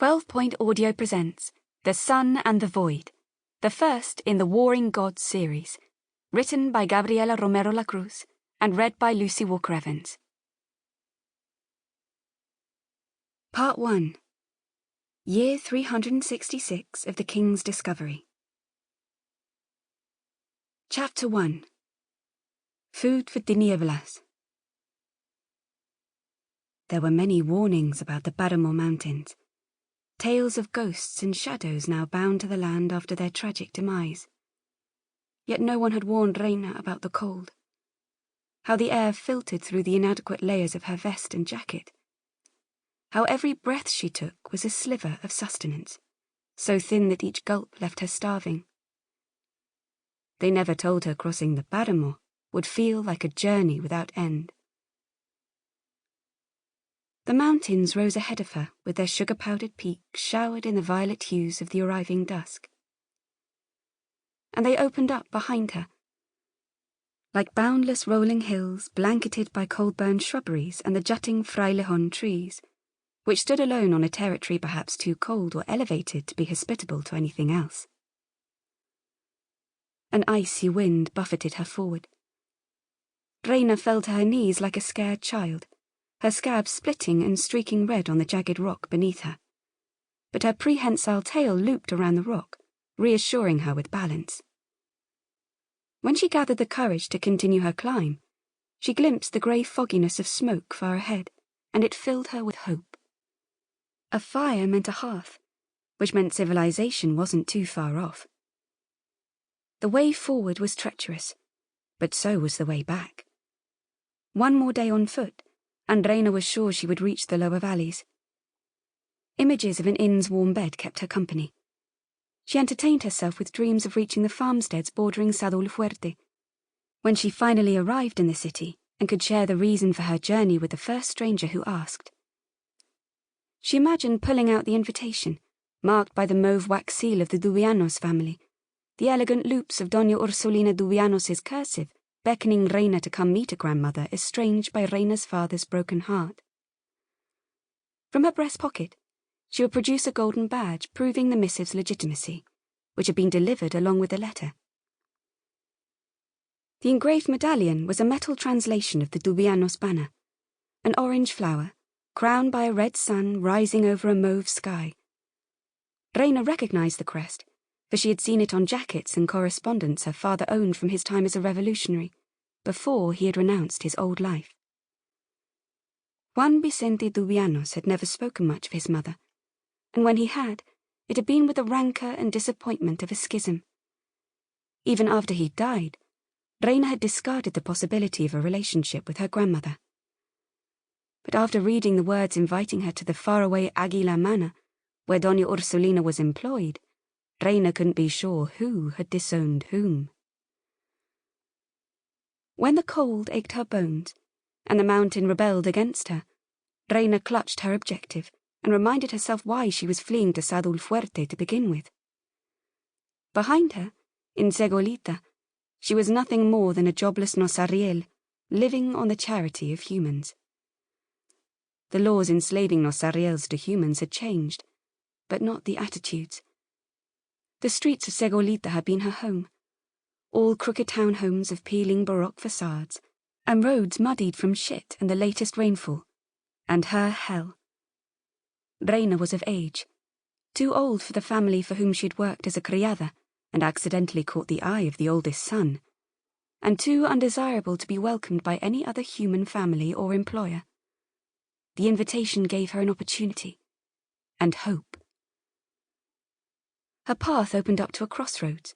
12-Point Audio presents The Sun and the Void, the first in the Warring Gods series, written by Gabriela Romero Lacruz and read by Lucy Walker-Evans. Part 1. Year 366 of the King's Discovery. Chapter 1. Food for Tinieblas. There were many warnings about the Páramo Mountains, tales of ghosts and shadows now bound to the land after their tragic demise. Yet no one had warned Reina about the cold, how the air filtered through the inadequate layers of her vest and jacket, how every breath she took was a sliver of sustenance, so thin that each gulp left her starving. They never told her crossing the Páramo would feel like a journey without end. The mountains rose ahead of her with their sugar-powdered peaks showered in the violet hues of the arriving dusk. And they opened up behind her, like boundless rolling hills blanketed by cold-burned shrubberies and the jutting frailejon trees, which stood alone on a territory perhaps too cold or elevated to be hospitable to anything else. An icy wind buffeted her forward. Reina fell to her knees like a scared child, her scab splitting and streaking red on the jagged rock beneath her. But her prehensile tail looped around the rock, reassuring her with balance. When she gathered the courage to continue her climb, she glimpsed the grey fogginess of smoke far ahead, and it filled her with hope. A fire meant a hearth, which meant civilization wasn't too far off. The way forward was treacherous, but so was the way back. One more day on foot, and Reina was sure she would reach the lower valleys. Images of an inn's warm bed kept her company. She entertained herself with dreams of reaching the farmsteads bordering Sadulfuerte. When she finally arrived in the city and could share the reason for her journey with the first stranger who asked, she imagined pulling out the invitation, marked by the mauve wax seal of the Duvianos family, the elegant loops of Doña Ursulina Duvianos' cursive, beckoning Reina to come meet a grandmother estranged by Reina's father's broken heart. From her breast pocket, she would produce a golden badge proving the missive's legitimacy, which had been delivered along with the letter. The engraved medallion was a metal translation of the Duvianos banner, an orange flower, crowned by a red sun rising over a mauve sky. Reina recognized the crest, for she had seen it on jackets and correspondence her father owned from his time as a revolutionary, before he had renounced his old life. Juan Vicente Duvianos had never spoken much of his mother, and when he had, it had been with the rancour and disappointment of a schism. Even after he died, Reina had discarded the possibility of a relationship with her grandmother. But after reading the words inviting her to the faraway Aguila Manor, where Doña Ursulina was employed, Reina couldn't be sure who had disowned whom. When the cold ached her bones, and the mountain rebelled against her, Reina clutched her objective and reminded herself why she was fleeing to Sadulfuerte to begin with. Behind her, in Segolita, she was nothing more than a jobless Nosariel, living on the charity of humans. The laws enslaving Nosariels to humans had changed, but not the attitudes. The streets of Segolita had been her home, all crooked townhomes of peeling Baroque facades, and roads muddied from shit and the latest rainfall, and her hell. Reina was of age, too old for the family for whom she had worked as a criada and accidentally caught the eye of the oldest son, and too undesirable to be welcomed by any other human family or employer. The invitation gave her an opportunity, and hope. Her path opened up to a crossroads,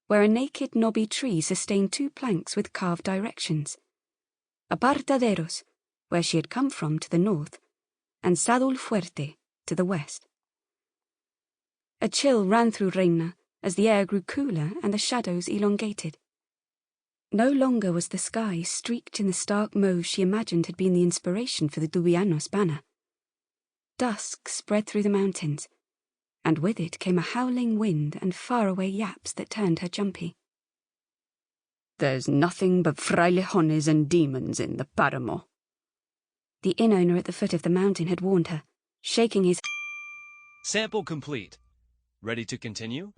where a naked knobby tree sustained two planks with carved directions. Apartaderos, where she had come from, to the north, and Sadulfuerte to the west. A chill ran through Reina as the air grew cooler and the shadows elongated. No longer was the sky streaked in the stark mauve she imagined had been the inspiration for the Duvianos banner. Dusk spread through the mountains, and with it came a howling wind and faraway yaps that turned her jumpy. "There's nothing but frailejones and demons in the Páramo," the inn owner at the foot of the mountain had warned her, shaking his Sample complete. Ready to continue?